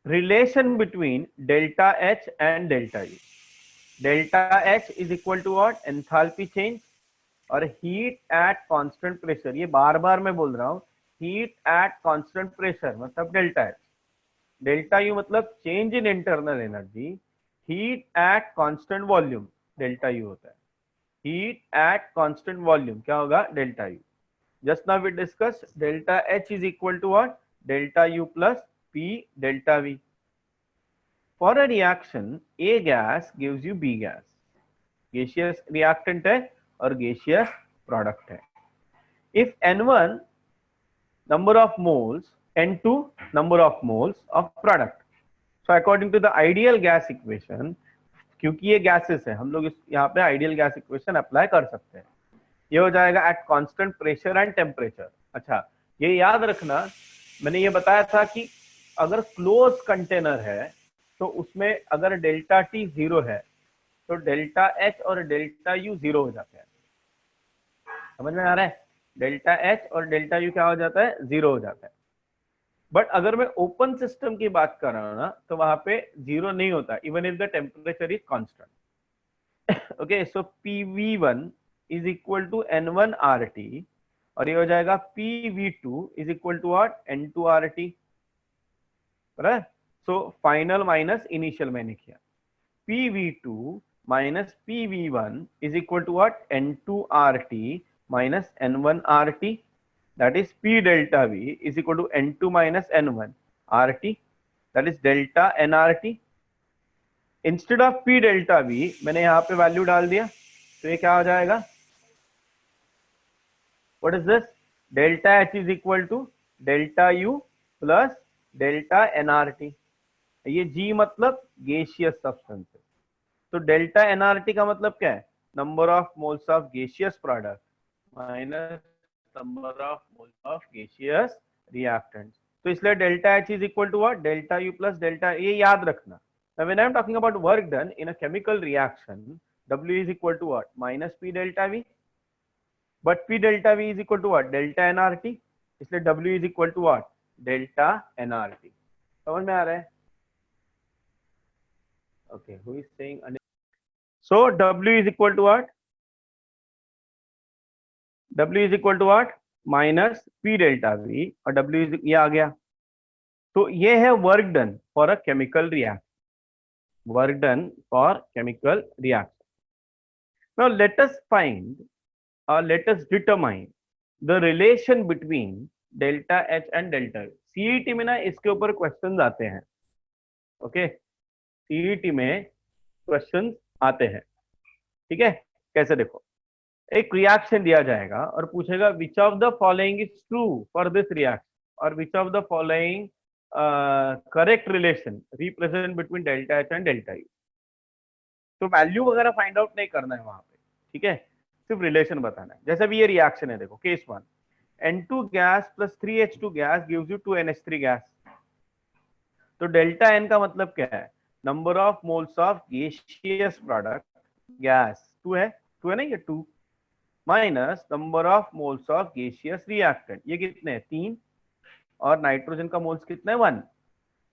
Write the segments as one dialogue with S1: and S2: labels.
S1: relation between delta H and delta U. Delta H is equal to what? Enthalpy change और heat at constant pressure. ये बार बार मैं बोल रहा हूँ, heat at constant pressure मतलब delta H. Delta U मतलब change in internal energy, heat at constant volume delta U होता है. हीट एट कांस्टेंट वॉल्यूम क्या होगा? Delta U. Just now we discuss delta H is equal to what? Delta U plus P delta V. For a reaction A gas gives you B gas. Gaseous reactant है और gaseous product है. If N1 number of moles, N2 number of moles of product. So according to the ideal gas equation, क्योंकि ये gases है, हम लोग यहाँ पे आइडियल गैस इक्वेशन अप्लाई कर सकते हैं. ये हो जाएगा at constant pressure and temperature. अच्छा, ये याद रखना, मैंने ये बताया था कि अगर क्लोज कंटेनर है तो उसमें अगर डेल्टा टी जीरो है तो डेल्टा एच और डेल्टा यू जीरो हो जाते हैं. समझ में आ रहा है? डेल्टा एच और डेल्टा यू क्या हो जाता है? जीरो हो जाता है. बट अगर मैं ओपन सिस्टम की बात कर रहा हूं ना, तो वहां पे जीरो नहीं होता, even if the temperature is constant. Okay, so PV1 is equal to N1 RT और ये हो जाएगा PV2 is equal to what? N2 RT. Right? So final minus initial मैंने किया. PV2 minus PV1 is equal to what? N2 RT minus N1 RT, that is P delta V is equal to N2 minus N1 RT, that is delta nRT. Instead of P delta V मैंने यहाँ पे value डाल दिया, तो ये क्या हो जाएगा? What is this? Delta H is equal to delta U plus delta nRT. ये G मतलब gaseous substance. तो delta nRT का मतलब क्या है? Number of moles of gaseous product minus number of moles of gaseous reactants. तो इसलिए delta H is equal to what? Delta U plus delta. ये याद रखना. Now when I am talking about work done in a chemical reaction, W is equal to what? Minus P delta V. But P delta V is equal to what? Delta nRT. इसलिए W is equal to what? Delta nRT. समझ में आ रहा है? Okay, who is saying? So W is equal to what? W is equal to what? Minus P delta V और W is ये आ गया. तो ये है work done for a chemical reaction. Work done for chemical reaction. Now let us find और let us determine the relation between delta H and delta U. CET में ना इसके ऊपर क्वेश्चंस आते हैं. ओके, सीईटी में क्वेश्चंस आते हैं. ठीक है, कैसे? देखो, एक रिएक्शन दिया जाएगा और पूछेगा which of the following is true for this reaction और which of the following correct relation represent between delta H and delta U. तो वैल्यू वगैरह फाइंड आउट नहीं करना है वहां पे. ठीक है, सिर्फ रिलेशन बताना है. जैसे भी ये रिएक्शन है, देखो case 1, N2 gas plus 3H2 gas gives you 2NH3 gas. तो डेल्टा एन का मतलब क्या है? Number of moles of gaseous product gas 2 है, 2 है ना, ये 2 minus number of moles of gaseous reactant. ये कितने हैं? 3. और नाइट्रोजन का मोल्स कितने? 1.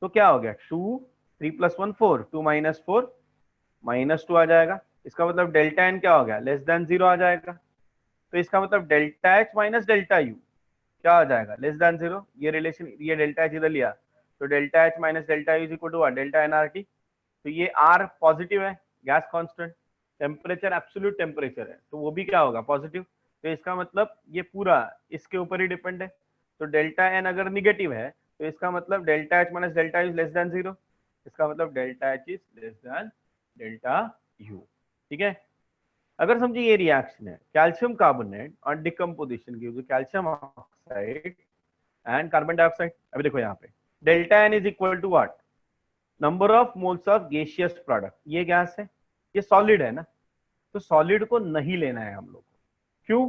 S1: तो क्या हो गया? 2, 3 प्लस 1 4, 2 माइनस 4 -2 आ जाएगा. इसका मतलब डेल्टा एन क्या हो गया? लेस देन 0 आ जाएगा. तो इसका मतलब delta H minus delta U क्या आ जाएगा? Less than 0. ये रिलेशन, ये डेल्टा एच इधर लिया, तो delta H minus delta U is equal to delta NRT. तो ये आर पॉजिटिव है, gas constant, temperature absolute temperature है, तो वो भी क्या होगा? पॉजिटिव. तो इसका मतलब ये पूरा इसके ऊपर ही डिपेंड है. तो डेल्टा एन अगर निगेटिव है तो इसका मतलब delta H minus delta U less than 0. इसका मतलब delta H is less than delta U. ठीक है, अगर समझिए ये रिएक्शन है कैल्शियम कार्बोनेट और decomposition gives calcium oxide and carbon dioxide. अभी देखो यहाँ पे delta N is equal to what? Number of moles of gaseous product. ये गैस है, ये सॉलिड है ना, तो सॉलिड को नहीं लेना है हम लोग को. क्यों?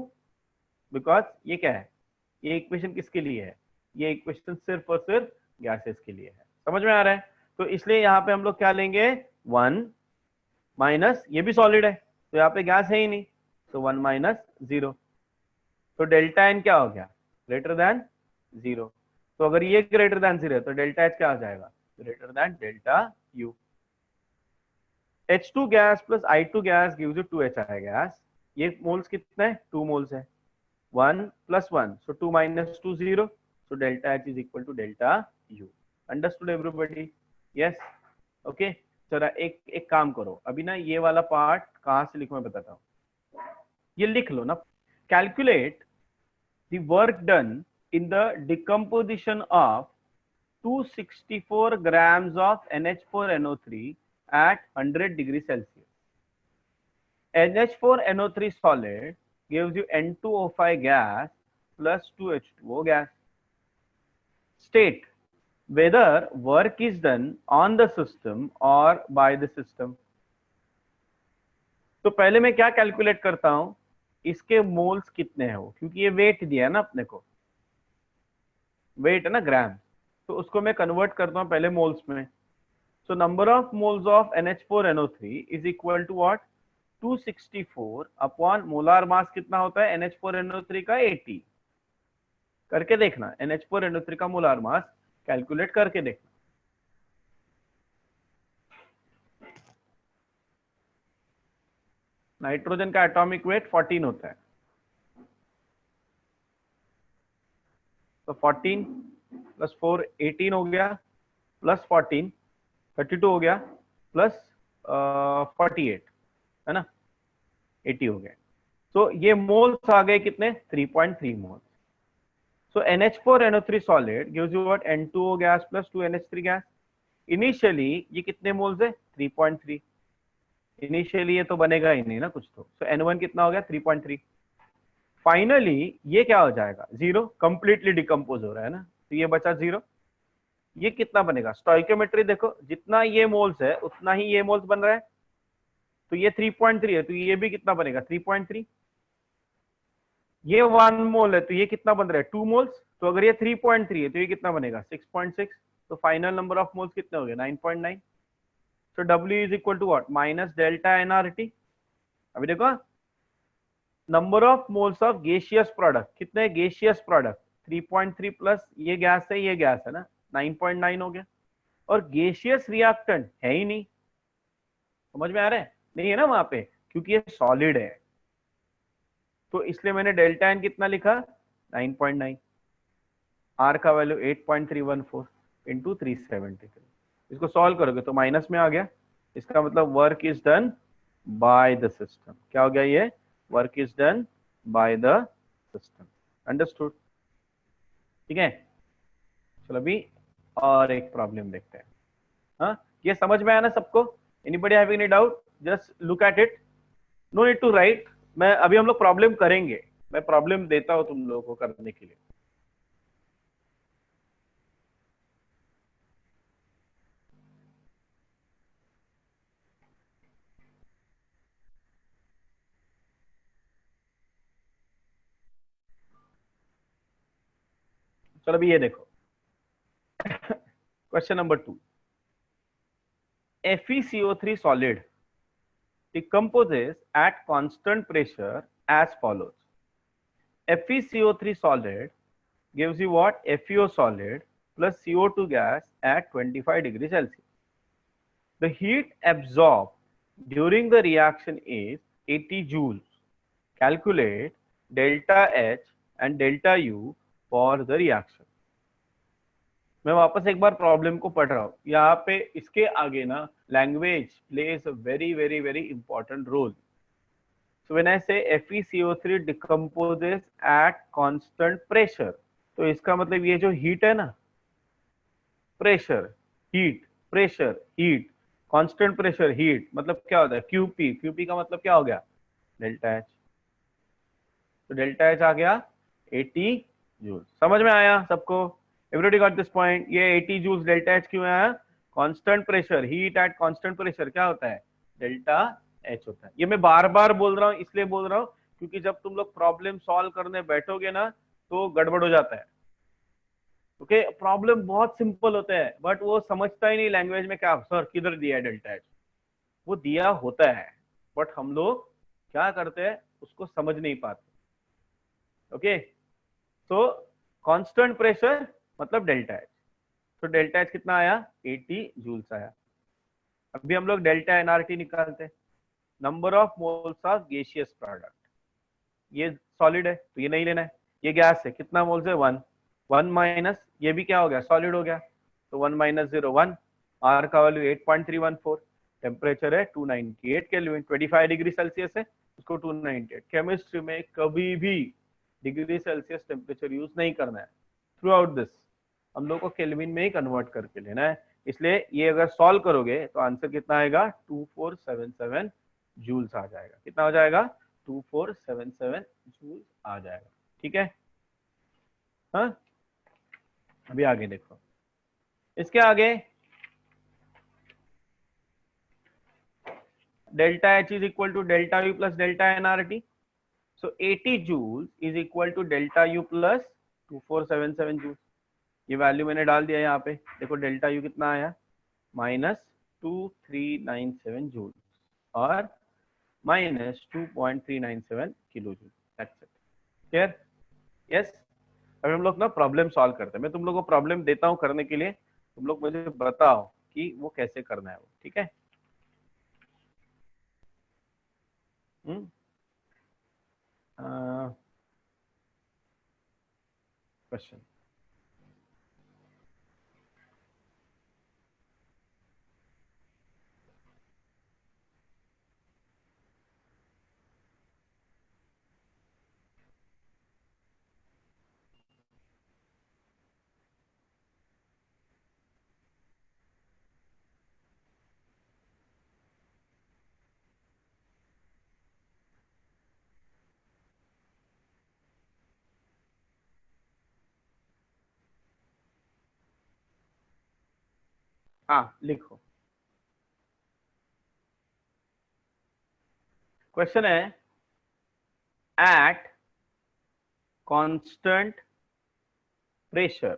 S1: बिकॉज ये क्या है? ये इक्वेशन किसके लिए है? ये इक्वेशन सिर्फ और सिर्फ गैसेस के लिए है. समझ में आ रहा है? तो इसलिए यहाँ पे हम लोग क्या लेंगे? 1 माइनस, ये भी सॉलिड है तो यहाँ पे गैस है ही नहीं, तो 1 माइनस 0. तो डेल्टा एन क्या हो गया? Greater than 0. तो अगर ये ग्रेटर देन 0 है तो डेल्टा एच क्या हो जाएगा? greater than delta U. H2 gas plus I2 gas gives you 2HI gas. ये मोल्स कितने हैं? 2 मोल्स है. 1 plus 1, so 2 minus 2 0, so delta H is equal to delta U. Understood everybody? Yes. Okay. चला एक काम करो, अभी ना ये वाला पार्ट कहाँ से लिखूं मैं बताता हूँ. ये लिख लो ना. Calculate the work done in the decomposition of 264 grams of NH4NO3 at 100 degrees Celsius. NH4NO3 solid gives you N2O5 gas plus 2H2O gas. State whether work is done on the system or by the system. तो पहले मैं क्या calculate करता हूं, इसके moles कितने हैं वो, क्योंकि ये वेट दिया है ना अपने को, वेट है ना ग्राम, तो उसको मैं कन्वर्ट करता हूं पहले मोल्स में. So number of moles of NH4NO3 is equal to what, 264 upon molar mass कितना होता है NH4NO3 का 80. करके देखना, NH4NO3 का मोलार मास कैलकुलेट करके देखना. नाइट्रोजन का एटॉमिक वेट 14 होता है, तो 14 प्लस 4 18 हो गया, प्लस 14 32 हो गया, प्लस 48 है ना, 80 हो गया. तो ये मोल्स आ गए कितने, 3.3 moles. So NH4NO3 solid gives you what, N2O gas plus 2NH3 gas. Initially ये कितने मोल्स है, 3.3. इनिशियली ये तो बनेगा ही नहीं ना कुछ तो. So N1 कितना हो गया, 3.3. फाइनली ये क्या हो जाएगा, 0. कंप्लीटली डिकम्पोज हो रहा है ना, तो ये बचा 0. ये कितना बनेगा, स्टोइकियोमेट्री देखो, जितना ये मोल्स है उतना ही ये मोल्स बन रहा है. तो ये 3.3 है, तो ये भी कितना बनेगा, 3.3. ये 1 मोल है, तो ये कितना बन रहा है, 2 मोल्स. तो अगर ये 3.3 है तो ये कितना बनेगा, 6.6. तो फाइनल नंबर ऑफ मोल्स कितने हो गए, 9.9. तो W is equal to what, minus delta NRT. अभी देखो, number of moles of gaseous product कितने, गैसियस प्रोडक्ट 3.3 प्लस ये गैस है ना, 9.9 हो गया. और गैसियस रिएक्टेंट है ही नहीं. समझ में आ रहा है, नहीं है ना वहां पे, क्योंकि ये सॉलिड है. तो इसलिए मैंने डेल्टा एन कितना लिखा, 9.9. आर का वैल्यू 8.314 इंटू 373. इसको सॉल्व करोगे तो माइनस में आ गया. इसका मतलब work is done by the system. क्या हो गया ये, work is done by the system. Understood? ठीक है. चलो अभी और एक प्रॉब्लम देखते हैं. हाँ, ये समझ में आया ना सबको? Anybody having any doubt? Just look at it, no need to write. मैं अभी हम लोग प्रॉब्लम करेंगे, मैं प्रॉब्लम देता हूं तुम लोगों को करने के लिए. चलो अभी ये देखो. Question number 2. FeCO3 solid decomposes at constant pressure as follows. FeCO3 solid gives you what, FeO solid plus CO2 gas at 25 degrees Celsius. The heat absorbed during the reaction is 80 joules. Calculate delta H and delta U for the reaction. मैं वापस एक बार problem को पढ़ रहा हूं. यहाँ पे इसके आगे ना language plays a very very very important role. So when I say FeCO3 decomposes at constant pressure, तो इसका मतलब ये जो हीट है ना, pressure heat, pressure heat, constant pressure heat, मतलब क्या होता है, QP. QP का मतलब क्या हो गया, डेल्टा H. तो डेल्टा H आ गया 80 जूल. समझ में आया सबको? Everybody got this point? ये 80 जूल्स डेल्टा H क्यों आया, constant pressure, heat at constant pressure क्या होता है, डेल्टा H होता है. ये मैं बार बार बोल रहा हूँ, इसलिए बोल रहा हूँ क्योंकि जब तुम लोग प्रॉब्लम सॉल्व करने बैठोगे ना तो गड़बड़ हो जाता है. ओके, प्रॉब्लम बहुत सिंपल होता है बट वो समझता ही नहीं लैंग्वेज में, क्या सर किधर दिया है डेल्टा H. वो दिया होता है बट हम लोग क्या करते हैं, उसको समझ नहीं पाते. ओके, तो कांस्टेंट प्रेशर मतलब डेल्टा H. तो डेल्टा एच कितना आया, 80 जूल्स आया। अभी हम लोग डेल्टा एनआरटी निकालते हैं, number of moles of gaseous product. ये सॉलिड है तो ये नहीं लेना है, ये गैस है, कितना मोल्स है, 1। 1 माइनस ये भी क्या हो गया, सॉलिड हो गया, तो 1 माइनस 0 1। आर का वैल्यू 8.314, टेम्परेचर है 298 केल्विन, 25 डिग्री सेल्सियस है, उसको 298। केमिस्ट्री में कभी भी डिग्री सेल्सियस टेम्परेचर यूज नहीं करना है, थ्रू आउट दिस हम लोग को केल्विन में ही कन्वर्ट करके लेना है। इसलिए ये अगर सॉल्व करोगे तो आंसर कितना आएगा, 2477 जूल्स आ जाएगा। कितना हो जाएगा, 2477 जूल्स आ जाएगा। ठीक है, हाँ। अभी आगे देखो, इसके आगे delta H is equal to delta U plus delta NRT. So 80 joules is equal to delta U plus 2477 joules. ये वैल्यू मैंने डाल दिया यहाँ पे, देखो डेल्टा यू कितना आया, -2397 जूल और -2.397 किलो जूल। Clear, yes. अभी हम लोग ना प्रॉब्लम सॉल्व करते हैं, मैं तुम लोग को प्रॉब्लम देता हूँ करने के लिए, तुम लोग मुझे बताओ कि वो कैसे करना है वो, ठीक है। क्वेश्चन, हाँ लिखो। क्वेश्चन है, at constant pressure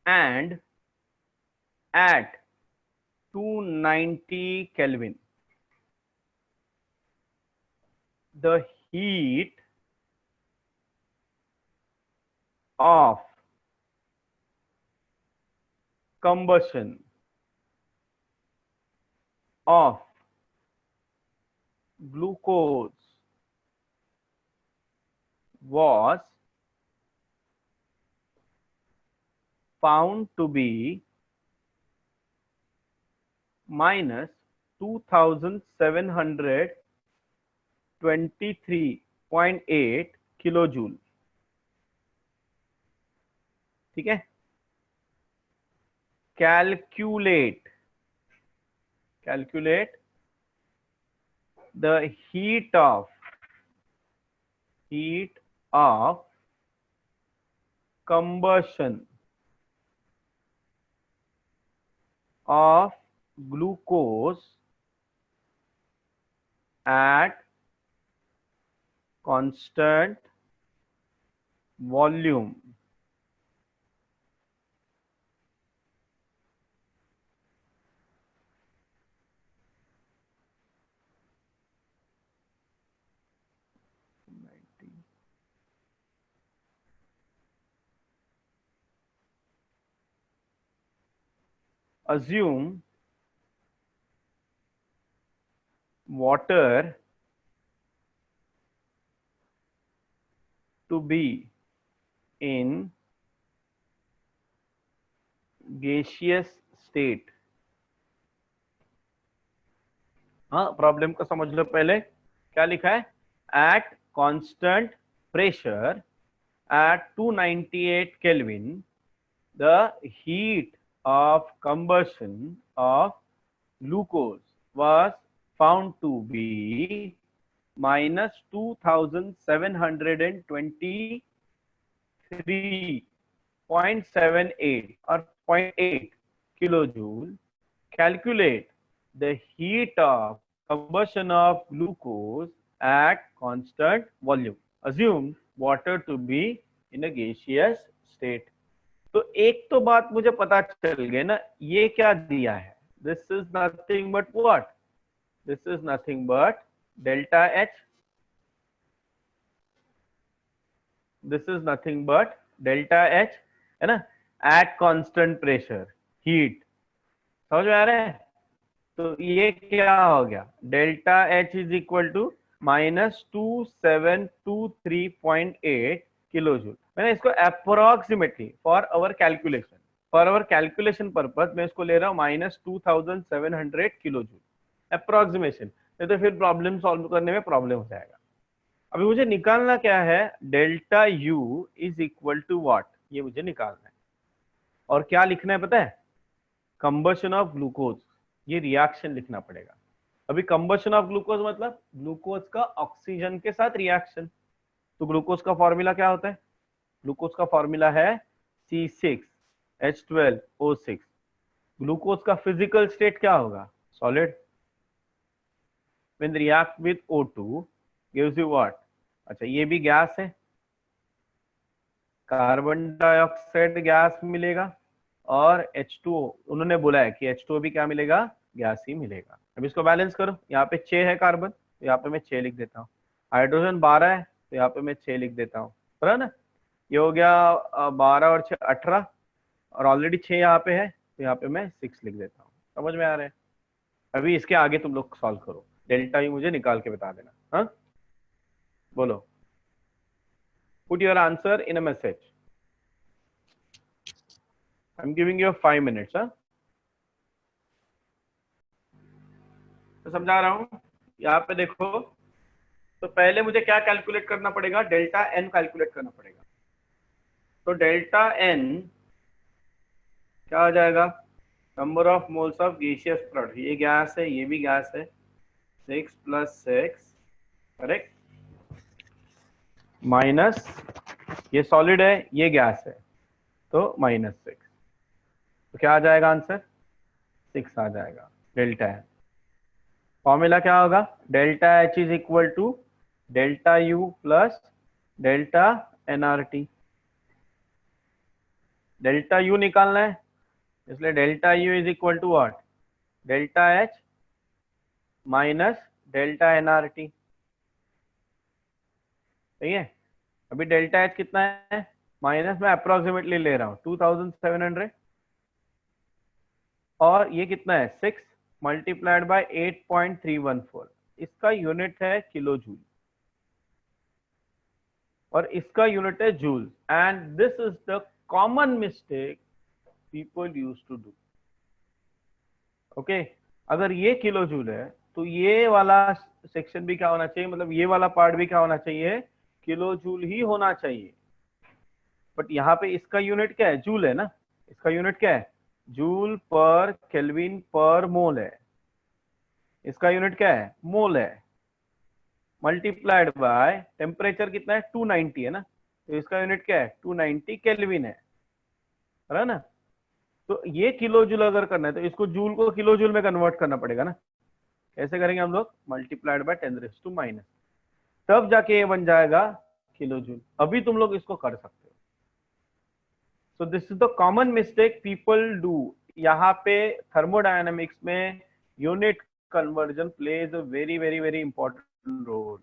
S1: and at 290 Kelvin, the heat of combustion of glucose was found to be minus 2723.8 kilojoule. ठीक है, calculate the heat of combustion of glucose at constant volume। Assume water to be in gaseous state। हाँ, problem को समझ लो पहले, क्या लिखा है, at constant pressure at 298 Kelvin, the heat of combustion of glucose was found to be minus 2723.78 or 0.8 kilojoule. Calculate the heat of combustion of glucose at constant volume. Assume water to be in a gaseous state। तो एक तो बात मुझे पता चल गई ना, ये क्या दिया है, this is nothing but what, this is nothing but delta H this is nothing but delta H, है ना, एट कांस्टेंट प्रेशर हीट। समझ में आ रहा है? तो ये क्या हो गया, delta H is equal to -2723.8 kilo joule. मैंने इसको approximately for our calculation purpose मैं इसको ले रहा हूँ -2700 किलो जूल अप्रोक्सीमेशन, नहीं तो फिर प्रॉब्लम सॉल्व करने में प्रॉब्लम हो जाएगा। अभी मुझे निकालना क्या है, delta U is equal to what, ये मुझे निकालना है। और क्या लिखना है पता है, कंबशन ऑफ ग्लूकोज, ये रिएक्शन लिखना पड़ेगा। अभी कंबशन ऑफ ग्लूकोज मतलब ग्लूकोज का ऑक्सीजन के साथ रिएक्शन। तो ग्लूकोज का फॉर्मूला क्या होता है, ग्लूकोज का फॉर्मूला है C6H12O6। ग्लूकोज का फिजिकल स्टेट क्या होगा, solid. When react with O2 gives you what, अच्छा ये भी गैस है, कार्बन डाइऑक्साइड गैस मिलेगा, और H2O उन्होंने बोला है कि H2O भी क्या मिलेगा, गैस ही मिलेगा। अब इसको बैलेंस करो, यहाँ पे 6 है कार्बन, तो यहाँ पे मैं 6 लिख देता हूँ। हाइड्रोजन 12 है, तो यहाँ पे मैं 6 लिख देता हूँ, है ना। ये हो गया 12 और 6 18, और ऑलरेडी 6 यहाँ पे है, तो यहाँ पे मैं 6 लिख देता हूँ। समझ में आ रहा है? अभी इसके आगे तुम लोग सॉल्व करो, डेल्टा यू मुझे निकाल के बता देना। हाँ बोलो, put your answer in a message. I am giving you 5 minutes. हाँ तो समझा रहा हूँ, यहाँ पे देखो। तो पहले मुझे क्या कैलकुलेट करना पड़ेगा, डेल्टा एन कैलकुलेट करना पड़ेगा। तो डेल्टा एन क्या आ जाएगा, number of moles of gaseous product, ये गैस है ये भी गैस है, 6 + 6 करेक्ट, माइनस ये सॉलिड है ये गैस है, तो -6। तो क्या आ जाएगा आंसर, 6 आ जाएगा डेल्टा एन। फॉर्मूला क्या होगा, delta H is equal to delta U plus delta NRT. Delta U निकालना है, इसलिए delta U is equal to what, delta H minus delta NRT. सही है। अभी डेल्टा एच कितना है, माइनस में अप्रोक्सीमेटली ले रहा हूँ 2700, और ये कितना है 6 मल्टीप्लाइड बाय 8.314, इसका यूनिट है किलो जूल और इसका यूनिट है joule. And this is the common mistake people use to do. Okay, अगर ये किलो जूल है तो ये वाला सेक्शन भी क्या होना चाहिए, मतलब ये वाला पार्ट भी क्या होना चाहिए, किलो जूल ही होना चाहिए। बट यहाँ पे इसका यूनिट क्या है, जूल है ना, इसका यूनिट क्या है, जूल पर केल्विन पर मोल है, इसका यूनिट क्या है, मोल है, मल्टीप्लाइड बाय टेम्परेचर कितना है 290 है ना, तो इसका यूनिट क्या है 290 केल्विन है ना। तो ये किलो जूल अगर करना है तो इसको जूल को किलो जूल में कन्वर्ट करना पड़ेगा ना। कैसे करेंगे हम लोग, मल्टीप्लाइड बाय 10⁻⁻, तब जाके ये बन जाएगा किलो जूल। अभी तुम लोग इसको कर सकते हो। So this is the common mistake people do. यहाँ पे थर्मोडायनामिक्स में unit conversion plays a very very very important role.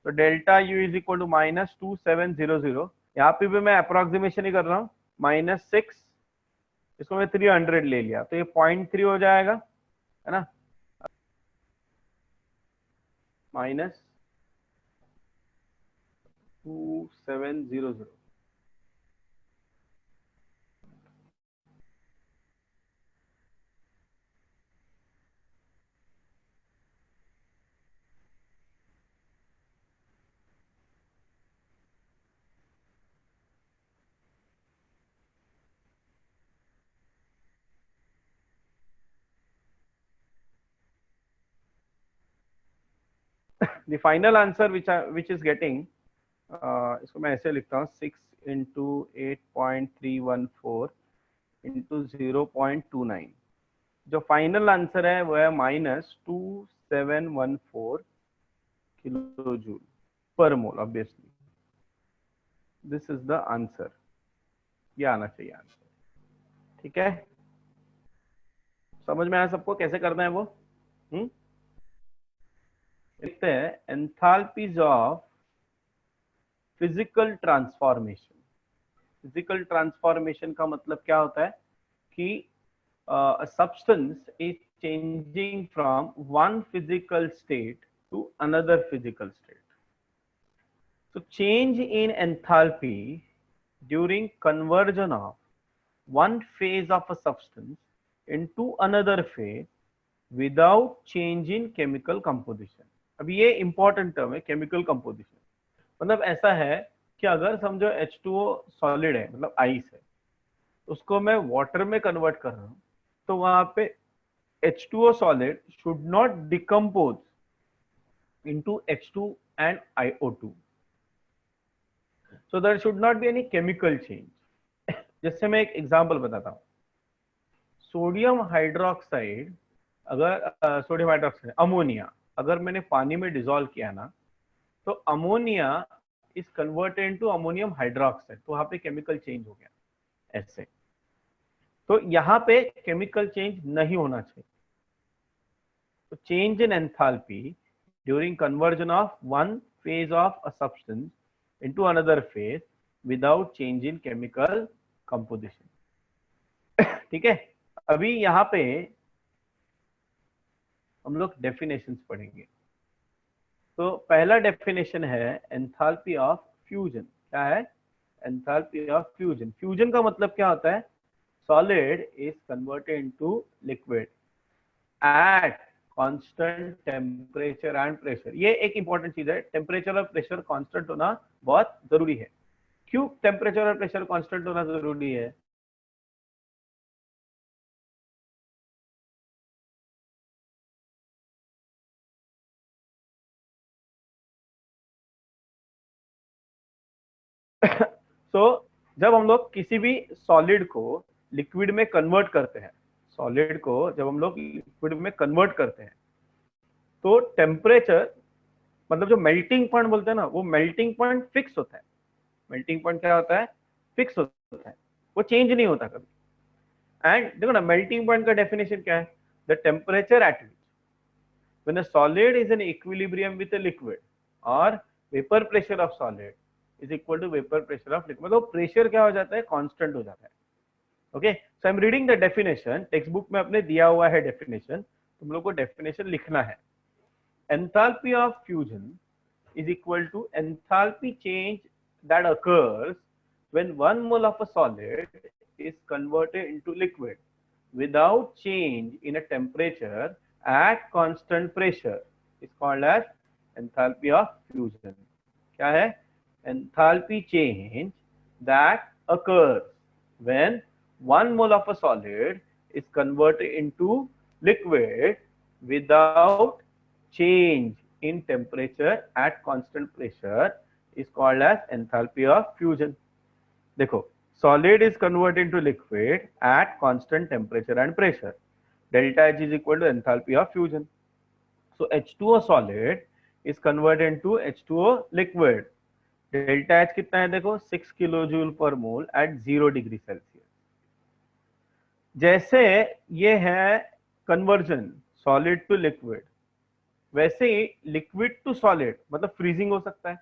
S1: तो delta U is equal to -2700, यहाँ पे भी मैं अप्रोक्सीमेशन ही कर रहा हूँ, -6, इसको मैं 300 ले लिया तो ये 0.3 हो जाएगा, है ना, -2700। The final answer which is getting, इसको मैं ऐसे लिखता हूँ, 6 × 8.314 × 0.29। जो फाइनल आंसर है वो है -2714 किलो जूल पर मोल। Obviously this is the answer, ये आना चाहिए आंसर। ठीक है, समझ में आया सबको कैसे करना है वो। हम्म, लिखते हैं enthalpies of physical transformation. Physical transformation का मतलब क्या होता है कि a substance is changing from one physical state to another physical state. So change in enthalpy during conversion of one phase of a substance into another phase without change in chemical composition. अब ये important term है chemical composition. मतलब ऐसा है कि अगर समझो H2O solid है, मतलब आइस है, उसको मैं वाटर में कन्वर्ट कर रहा हूं, तो वहां पे H2O solid should not decompose into H2 and IO2. So there should not be any chemical change. जैसे मैं एक एग्जांपल बताता हूँ, सोडियम हाइड्रोक्साइड, अगर सोडियम हाइड्रोक्साइड अमोनिया अगर मैंने पानी में डिसॉल्व किया ना, तो ammonia is converted into ammonium hydroxide, तो वहां पे केमिकल चेंज हो गया ऐसे। तो यहाँ पे केमिकल चेंज नहीं होना चाहिए। तो change in enthalpy during conversion of one phase of a substance into another phase without change in chemical composition। ठीक है, अभी यहाँ पे हम लोग डेफिनेशंस पढ़ेंगे। तो पहला डेफिनेशन है एंथैल्पी ऑफ फ्यूजन। क्या है? Enthalpy of fusion. फ्यूजन का मतलब क्या होता है? Solid is converted into liquid at constant temperature and pressure. ये एक इंपॉर्टेंट चीज है, टेम्परेचर और प्रेशर कांस्टेंट होना बहुत जरूरी है। क्यों टेम्परेचर और प्रेशर कांस्टेंट होना जरूरी है? तो जब हम लोग किसी भी सॉलिड को लिक्विड में कन्वर्ट करते हैं, सॉलिड को जब हम लोग लिक्विड में कन्वर्ट करते हैं, तो टेम्परेचर मतलब जो मेल्टिंग पॉइंट बोलते हैं ना, वो मेल्टिंग पॉइंट फिक्स होता है। मेल्टिंग पॉइंट क्या होता है? फिक्स होता है, वो चेंज नहीं होता कभी। एंड देखो ना, मेल्टिंग पॉइंट का डेफिनेशन क्या है? The temperature at which when a solid is in equilibrium with a liquid और vapour pressure of solid is equal to vapour pressure of liquid. मतलब प्रेशर क्या हो जाता है? कांस्टेंट हो जाता है। Okay, so I am reading the definition, textbook में अपने दिया हुआ है डेफिनेशन, तुम लोग को डेफिनेशन लिखना है। Enthalpy of fusion is equal to enthalpy change that occurs when 1 mole of a solid is converted into liquid without change in a temperature at constant pressure is called as enthalpy of fusion। क्या है? Enthalpy change that occurs when 1 mole of a solid is converted into liquid without change in temperature at constant pressure is called as enthalpy of fusion। देखो, solid is converted into liquid at constant temperature and pressure, delta H is equal to enthalpy of fusion। so H2O solid is converted into H2O liquid, delta H कितना है? देखो 6 kilojoule पर मोल at 0 degree Celsius. जैसे ये है conversion solid to liquid, वैसे ही liquid to solid मतलब freezing हो सकता है।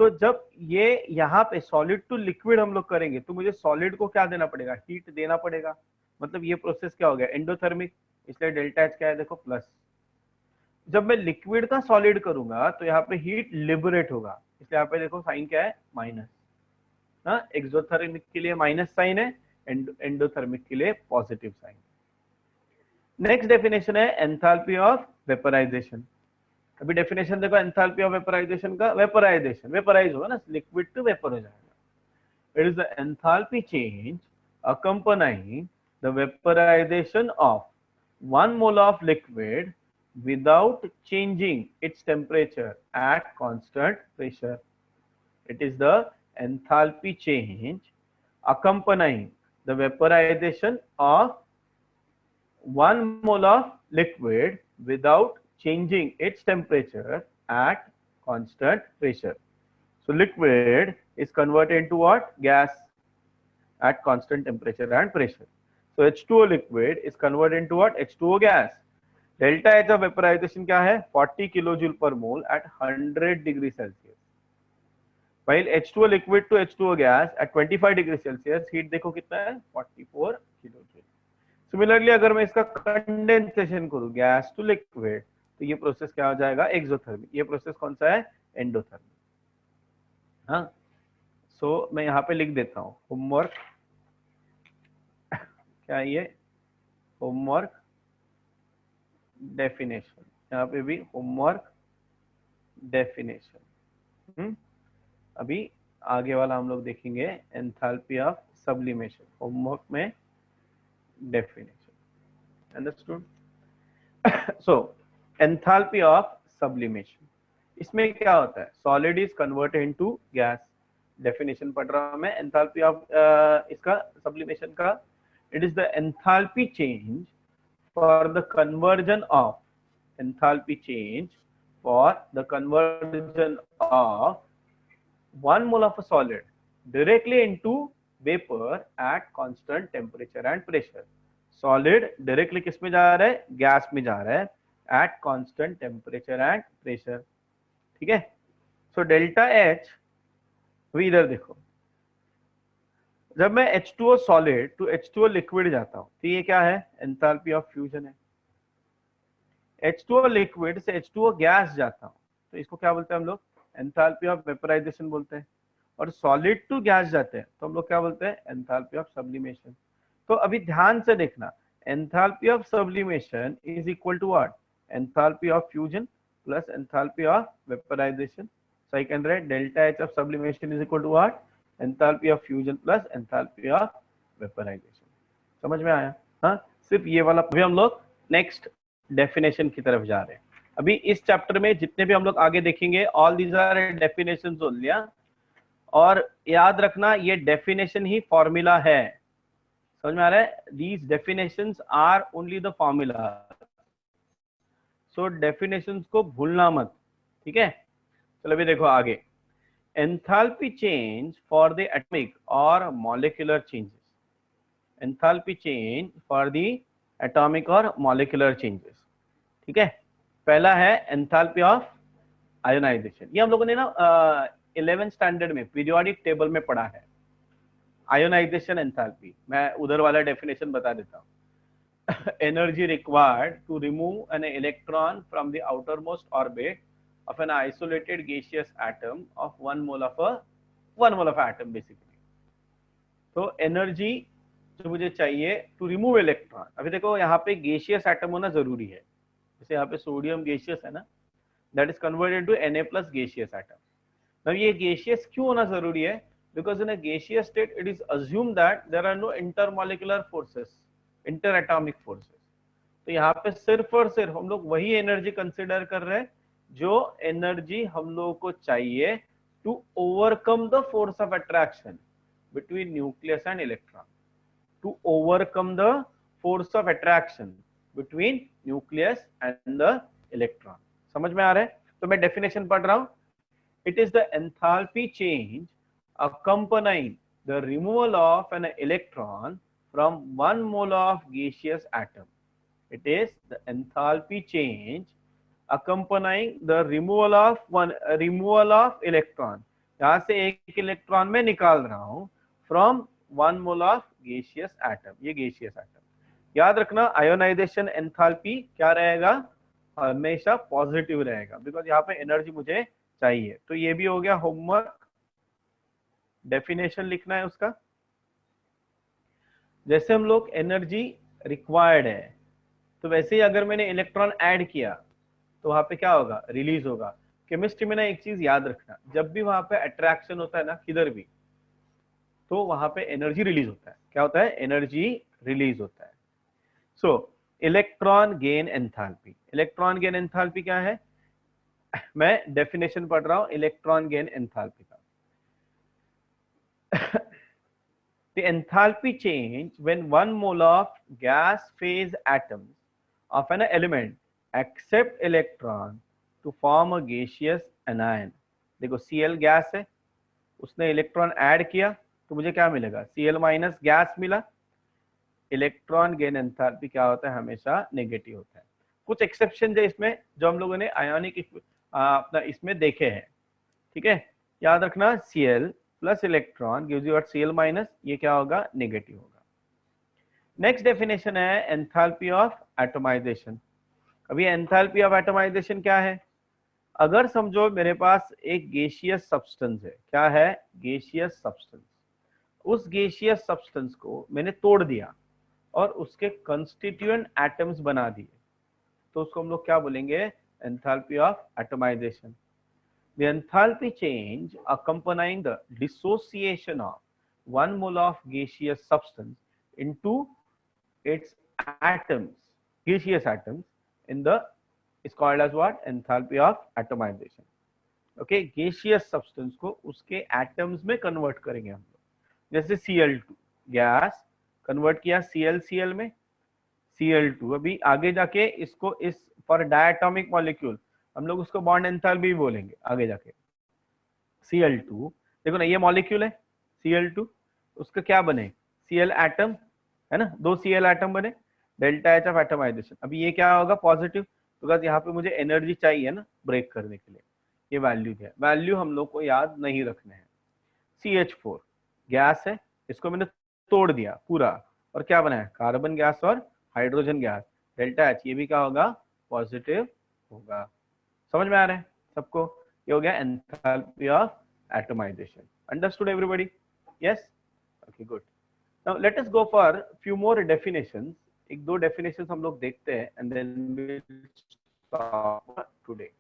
S1: तो जब ये यहाँ पे सॉलिड टू लिक्विड हम लोग करेंगे, तो मुझे सॉलिड को क्या देना पड़ेगा? हीट देना पड़ेगा। मतलब ये प्रोसेस क्या हो गया? एंडोथर्मिक, इसलिए डेल्टा एच क्या है? देखो प्लस। जब मैं लिक्विड का सॉलिड करूंगा तो यहाँ पे हीट लिबरेट होगा, इसलिए यहाँ पे देखो साइन क्या है? माइनस। हाँ, एक्सोथर्मिक के लिए माइनस साइन है, एंडोथर्मिक के लिए पॉजिटिव साइन। नेक्स्ट डेफिनेशन है एंथैल्पी ऑफ वेपराइजेशन। अभी डेफिनेशन देखो एंथैल्पी ऑफ वेपराइजेशन का। वेपराइजेशन, वेपराइज होगा ना, लिक्विड टू वेपर हो जाएगा। It is the enthalpy change accompanying the vaporization of 1 mole of liquid without changing its temperature at constant pressure। It is the enthalpy change accompanying the vaporization of 1 mole of liquid without changing its temperature at constant pressure। So liquid is converted into what? Gas at constant temperature and pressure। So H2O liquid is converted into what? H2O gas। Delta H of vaporization क्या है? 40 kilojoule पर मोल at 100 degree Celsius. while H2O liquid to H2O gas at 25 degree Celsius heat देखो कितना है 44 kilo joule. Similarly अगर मैं इसका condensation करूं गैस टू लिक्विड तो ये प्रोसेस क्या हो जाएगा एक्सोथर्मिक। ये प्रोसेस कौन सा है एंडोथर्मिक। हाँ सो मैं यहाँ पे लिख देता हूँ होमवर्क क्या ये होमवर्क डेफिनेशन, यहाँ पे भी होमवर्क डेफिनेशन। अभी आगे वाला हम लोग देखेंगे एंथैल्पी ऑफ सब्लिमेशन होमवर्क में definition. Understood? So enthalpy of sublimation, इसमें क्या होता है solid is converted into gas. Definition पढ़ रहा हूं मैं एंथैल्पी ऑफ इसका सब्लिमेशन का। It is the enthalpy change for the conversion of enthalpy change for the conversion of 1 mole of a solid directly into vapor at constant temperature and pressure। solid directly किस में जा रहा है gas में जा रहा है at constant temperature and pressure। ठीक है सो डेल्टा एच भी इधर देखो, जब मैं H2O solid to H2O liquid जाता हूं तो ये क्या है एंथैल्पी ऑफ फ्यूजन है। H2O लिक्विड से H2O गैस जाता हूं तो इसको क्या बोलते हैं हम लोग एंथैल्पी ऑफ वेपराइजेशन बोलते हैं। और सॉलिड टू गैस जाते हैं तो हम लोग क्या बोलते हैं एंथैल्पी ऑफ सब्लिमेशन। तो अभी ध्यान से देखना enthalpy of sublimation is equal to what enthalpy of fusion plus enthalpy of vaporization. So I can write delta H of sublimation is equal to what enthalpy of fusion plus enthalpy of vaporization. समझ में आया? हाँ सिर्फ ये वाला। अभी हम लोग नेक्स्ट डेफिनेशन की तरफ जा रहे हैं। अभी इस चैप्टर में जितने भी हम लोग आगे देखेंगे all these are definitions only. और याद रखना ये डेफिनेशन ही फॉर्मूला है। समझ में आ रहा है? These definitions are only the formula. So definitions को भूलना मत। ठीक है चलो अभी देखो आगे enthalpy change for the atomic और molecular changes. Enthalpy change for the atomic और मॉलिक्यूलर चेंजेस। ठीक है पहला है एंथैल्पी ऑफ आयोनाइजेशन। ये हम लोगों ने ना 11th स्टैंडर्ड में पीरियोडिक टेबल में पढ़ा है आयोनाइजेशन एंथैल्पी। मैं उधर वाला डेफिनेशन बता देता हूँ। Energy required to remove an electron from the outermost orbit of an isolated gaseous atom of 1 mole of atom basically. तो एनर्जी जो मुझे चाहिए टू रिमूव इलेक्ट्रॉन। अभी देखो यहाँ पे गैसियस एटम होना जरूरी है, जैसे यहाँ पे सोडियम गैसियस है ना, that is converted to Na+ gaseous atom. अब ये गैसियस क्यों होना जरूरी है? Because in a gaseous state it is assume that there are no intermolecular forces, inter atomic forces. तो यहाँ पे सिर्फ और सिर्फ हम लोग वही एनर्जी कंसिडर कर रहे हैं जो एनर्जी हम लोगों को चाहिए to overcome the force of attraction between nucleus and electron. to overcome the force of attraction between nucleus and the electron। समझ में आ रहा है? तो मैं डेफिनेशन पढ़ रहा हूं। It is the enthalpy change accompanying the removal of an electron from 1 mole of gaseous atom। It is the enthalpy change accompanying the removal of electron। यहां से एक इलेक्ट्रॉन में निकाल रहा हूं from 1 mole of gaseous atom। ये gaseous atom याद रखना। आयोनाइजेशन एंथैल्पी क्या रहेगा हमेशा पॉजिटिव रहेगा बिकॉज यहाँ पे एनर्जी मुझे चाहिए। तो ये भी हो गया होमवर्क। डेफिनेशन लिखना है उसका। जैसे हम लोग एनर्जी रिक्वायर्ड है तो वैसे ही अगर मैंने इलेक्ट्रॉन ऐड किया तो वहां पे क्या होगा रिलीज होगा। केमिस्ट्री में ना एक चीज याद रखना, जब भी वहां पे अट्रैक्शन होता है ना किधर भी, तो वहां पे एनर्जी रिलीज होता है। क्या होता है? एनर्जी रिलीज होता है। सो electron gain enthalpy. Electron gain enthalpy क्या है? मैं डेफिनेशन पढ़ रहा हूं इलेक्ट्रॉन गेन एंथैल्पी का। The enthalpy change when 1 mole of gas phase atoms of an element accept electron to form a gaseous anion। देखो Cl गैस है, उसने इलेक्ट्रॉन ऐड किया तो मुझे क्या मिलेगा Cl- गैस मिला। इलेक्ट्रॉन गेन एंथैल्पी क्या होता है? हमेशा नेगेटिव होता है। कुछ एक्सेप्शन है इसमें जो हम लोगों ने आयोनिक अपना इसमें देखे हैं। ठीक है याद रखना Cl plus electron gives you what Cl minus, ये क्या होगा, नेगेटिव होगा। नेक्स्ट डेफिनेशन है एंथैल्पी ऑफ एटमाइजेशन। अभी एंथैल्पी ऑफ एटमाइजेशन क्या है? अगर समझो मेरे पास एक गैसियस सब्सटेंस है, क्या है, गैसियस सब्सटेंस। उस गैसियस सब्सटेंस को मैंने तोड़ दिया और उसके कंस्टिट्यूएंट एटम्स बना दिए, तो उसको हम लोग क्या बोलेंगे, enthalpy of atomization. The enthalpy change accompanying the dissociation of 1 mole of gaseous substance into its atoms, gaseous atoms, in the is called as what? Enthalpy of atomization. Okay, gaseous substance को उसके atoms में convert करेंगे हम लोग। जैसे Cl2 gas convert किया ClCl में, Cl2 अभी आगे जाके इसको इस फॉर डायटोमिक मॉलिक्यूल हम लोग उसको बॉन्ड एंथैल्पी बोलेंगे आगे जाके। Cl2 देखो ना, ये मॉलिक्यूल है Cl2, उसका क्या बने, Cl एटम है ना, 2 Cl एटम बने, डेल्टा H ऑफ एटमाइजेशन। अभी ये क्या होगा, पॉजिटिव, बिकॉज यहाँ पे मुझे एनर्जी चाहिए ना ब्रेक करने के लिए। ये वैल्यू है, वैल्यू हम लोग को याद नहीं रखने हैं। CH4 गैस है, इसको मैंने तोड़ दिया पूरा और क्या बना है, कार्बन गैस और हाइड्रोजन गैस, डेल्टा H, ये भी क्या होगा, पॉजिटिव होगा। समझ में आ रहा है सबको? ये हो गया enthalpy of atomization. Understood everybody? Yes, okay good. Now let us go for few more definitions. एक दो डेफिनेशंस हम लोग देखते हैं and then we will stop today.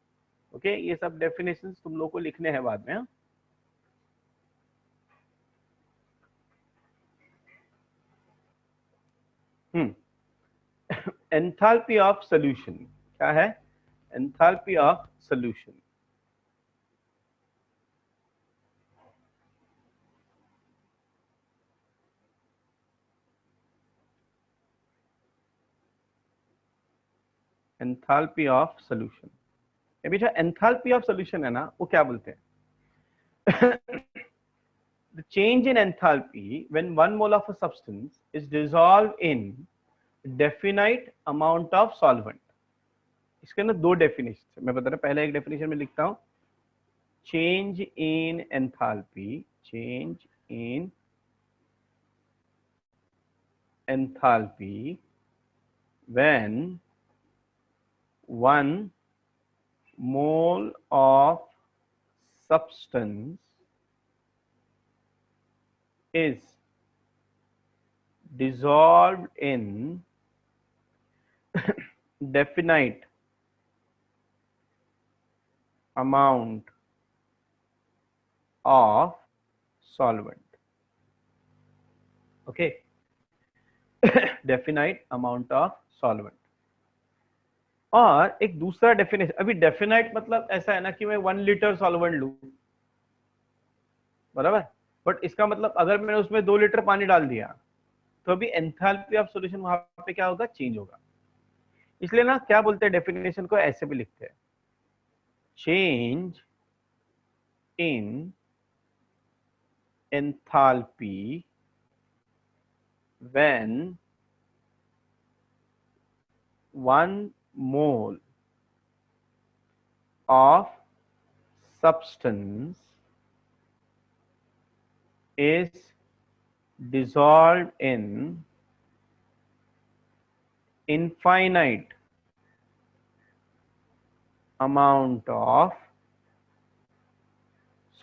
S1: Okay, ये सब डेफिनेशंस तुम लोग को लिखने हैं बाद में। हाँ, एंथैल्पी ऑफ सॉल्यूशन क्या है, enthalpy of solution. Enthalpy of solution, ये बेटा एंथैल्पी ऑफ सॉल्यूशन है ना, वो क्या बोलते हैं the change in enthalpy when 1 mole of a substance is dissolved in definite amount of solvent। इसके अंदर दो डेफिनेशन मैं बता रहा, पहले एक डेफिनेशन में लिखता हूं, change in enthalpy, change in enthalpy when 1 mole of substance is dissolved in definite amount of solvent। okay definite amount of solvent। और एक दूसरा डेफिनेशन, अभी डेफिनाइट मतलब ऐसा है ना कि मैं 1 लीटर सॉल्वेंट लूं, बराबर, बट इसका मतलब अगर मैंने उसमें 2 लीटर पानी डाल दिया तो अभी एंथैल्पी ऑफ सॉल्यूशन वहां पे क्या होगा, चेंज होगा। इसलिए ना क्या बोलते हैं, डेफिनेशन को ऐसे भी लिखते हैं, change in enthalpy when 1 mole of substance is dissolved in infinite amount of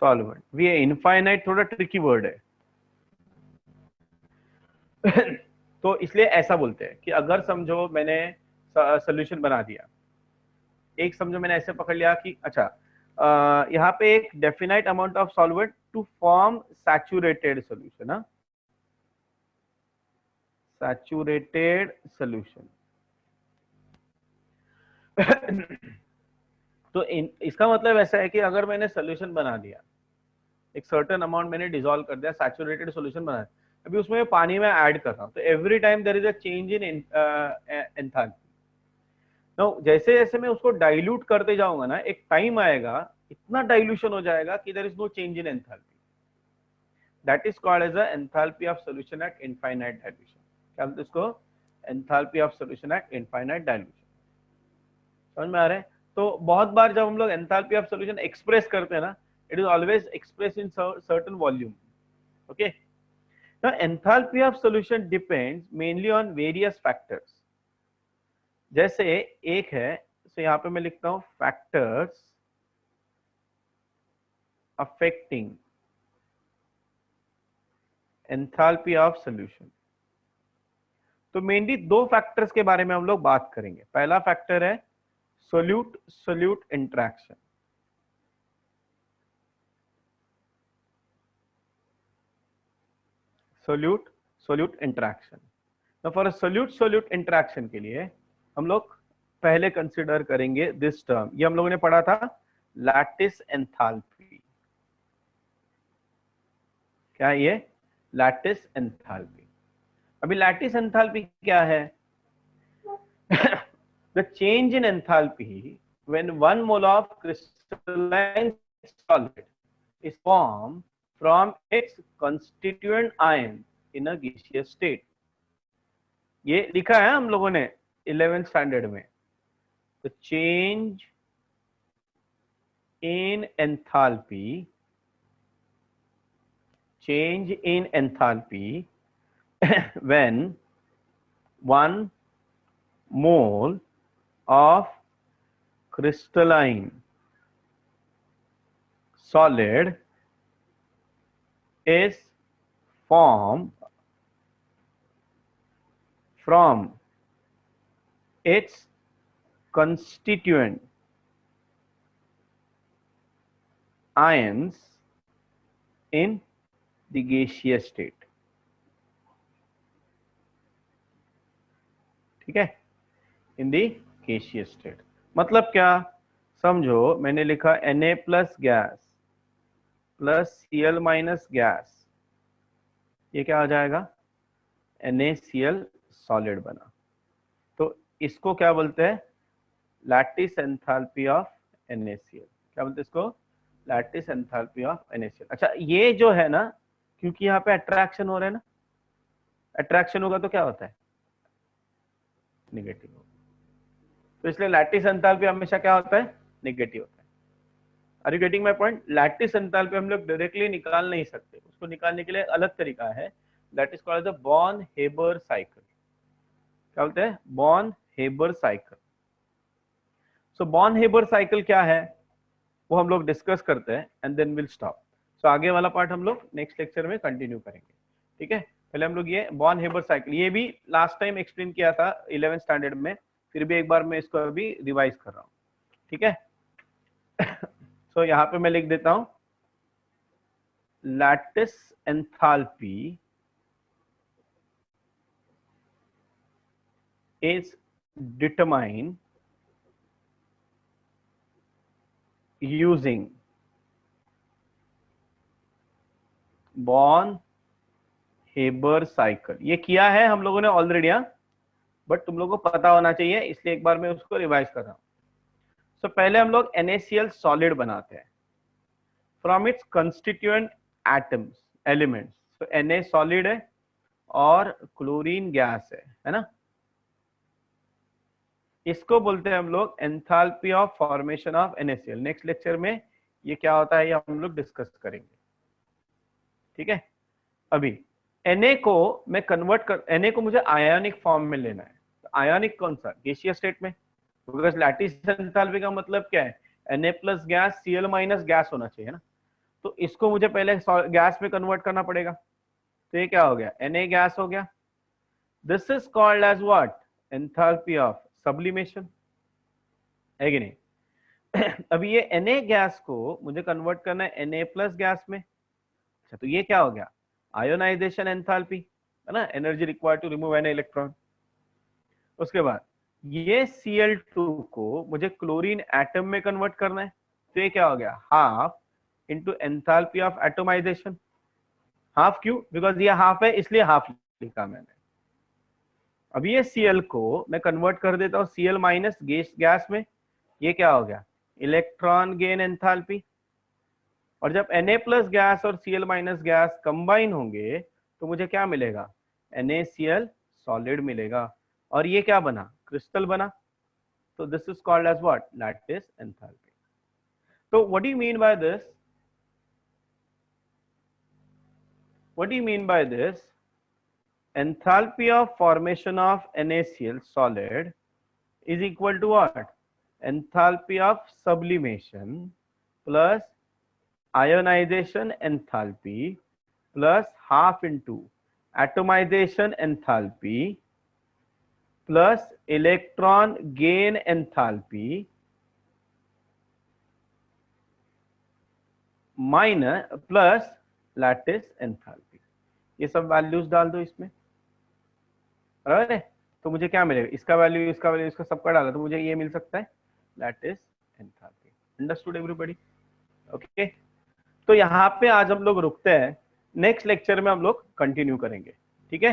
S1: solvent। ये इनफाइनाइट थोड़ा ट्रिकी वर्ड है तो इसलिए ऐसा बोलते हैं कि अगर समझो मैंने सोल्यूशन बना दिया, एक समझो मैंने ऐसे पकड़ लिया कि अच्छा यहाँ पे एक definite amount of solvent to form saturated solution, ना सैचुरेटेड सोल्यूशन तो इसका मतलब ऐसा है कि अगर मैंने सोल्यूशन बना दिया, एक सर्टेन अमाउंट मैंने डिसॉल्व कर दिया, सैचुरेटेड सोल्यूशन बना दिया, अभी उसमें पानी में ऐड कर रहा हूं, तो every time there is a change in enthalpy. No, जैसे जैसे मैं उसको डाइल्यूट करते जाऊंगा ना, एक टाइम आएगा इतना डाइल्यूशन हो जाएगा कि there is no change in enthalpy. That is called as a enthalpy of solution at infinite dilution. क्या बोलते हैं इसको, enthalpy of solution at infinite dilution. समझ में आ रहा है? तो बहुत बार जब हम लोग एंथैल्पी ऑफ सॉल्यूशन एक्सप्रेस करते हैं ना, It is always expressed in certain volume. Okay. Now enthalpy of solution depends mainly on various factors. जैसे एक है, तो यहाँ पे मैं लिखता हूं factors affecting enthalpy of solution. तो मेनली दो फैक्टर्स के बारे में हम लोग बात करेंगे. पहला फैक्टर है solute solute interaction. Solute solute interaction. तो फॉर सोल्यूट सोल्यूट इंटरेक्शन के लिए हम लोग पहले कंसिडर करेंगे दिस टर्म. ये हम लोगों ने पढ़ा था लैटिस एंथैल्पी. क्या ये लैटिस एंथैल्पी. अभी लैटिस एंथैल्पी क्या है? The change in enthalpy when 1 mole of crystalline solid is formed from its constituent ion in a gaseous state. ये लिखा है हम लोगों ने 11th स्टैंडर्ड में. The change in enthalpy when 1 mole of crystalline solid is formed from its constituent ions in the gaseous state. ठीक है, इन दी gaseous state. मतलब क्या समझो, मैंने लिखा Na plus gas plus Cl minus gas, ये क्या आ जाएगा? NaCl सॉलिड बना. तो इसको क्या बोलते हैं? Lattice enthalpy of NaCl. क्या बोलते हैं इसको? Lattice enthalpy of NaCl. अच्छा, ये जो है ना, क्योंकि यहाँ पे अट्रैक्शन हो रहा है ना, अट्रैक्शन होगा तो क्या होता है? नेगेटिव होगा. तो इसलिए लैटिस एंथैल्पी हमेशा क्या होता है? नेगेटिव होता है. Are you getting my point? Lattice enthalpy हम लोग डायरेक्टली निकाल नहीं सकते. उसको निकालने के लिए अलग तरीका है. That is called the Born-Haber cycle. क्या बोलते हैं? Born-Haber cycle. So Born-Haber cycle क्या है वो हम लोग डिस्कस करते हैं and then will stop. So आगे वाला पार्ट हम लोग नेक्स्ट लेक्चर में कंटिन्यू करेंगे. ठीक है, पहले हम लोग ये बॉर्न-हेबर साइकिल, ये भी लास्ट टाइम एक्सप्लेन किया था 11th स्टैंडर्ड में, फिर भी एक बार मैं इसको अभी रिवाइज कर रहा हूँ. ठीक है. सो यहाँ पे मैं लिख देता हूं lattice enthalpy is determined using born-Haber cycle. ये किया है हम लोगों ने ऑलरेडी, बट तुम लोगों को पता होना चाहिए, इसलिए एक बार मैं उसको रिवाइज कर रहा हूं. तो पहले हम लोग NaCl सॉलिड बनाते हैं from its constituent atoms elements. तो Na सॉलिड है और क्लोरीन गैस है ना. इसको बोलते हैं हम लोग enthalpy of formation of NaCl. Next lecture में ये क्या होता है ये हम लोग डिस्कस करेंगे. ठीक है. अभी Na को मैं Na को मुझे आयोनिक फॉर्म में लेना है. तो आयोनिक कौन सा? गैसियस स्टेट में. बिकॉज लैटिस एंथैल्पी का मतलब क्या है? Na plus gas Cl minus gas होना चाहिए ना. तो इसको मुझे पहले गैस में कन्वर्ट करना पड़ेगा. तो ये क्या हो गया? Na गैस हो गया. This is called as what? Enthalpy of sublimation. है कि नहीं? अभी ये Na गैस को मुझे कन्वर्ट करना है Na प्लस गैस में. अच्छा, तो ये क्या हो गया? आयोनाइजेशन एंथैल्पी है ना, energy required to remove an electron. उसके बाद ये Cl2 को मुझे क्लोरीन एटम में कन्वर्ट करना है. तो ये क्या हो गया? Half into enthalpy of atomization. Half क्यों? बिकॉज ये हाफ है इसलिए हाफ लिखा मैंने. अब ये Cl को मैं कन्वर्ट कर देता हूँ Cl माइनस गैस में. ये क्या हो गया? Electron gain enthalpy. और जब Na प्लस गैस और Cl माइनस गैस कंबाइन होंगे तो मुझे क्या मिलेगा? NaCl सॉलिड मिलेगा. और ये क्या बना? क्रिस्टल बना. तो this is called as what? Lattice enthalpy. तो what do you mean by this? What do you mean by this? Enthalpy of formation of NaCl solid is equal to what? Enthalpy of sublimation plus ionization enthalpy plus half into atomization enthalpy plus electron gain enthalpy minus plus lattice enthalpy. ये सब values डाल दो इसमें, बराबर है। तो मुझे क्या मिलेगा, इसका वैल्यू, इसका वैल्यू, इसका सबका डाला तो मुझे ये मिल सकता है, lattice enthalpy. Understood everybody? Okay, तो यहाँ पे आज हम लोग रुकते हैं, नेक्स्ट लेक्चर में हम लोग कंटिन्यू करेंगे, ठीक है।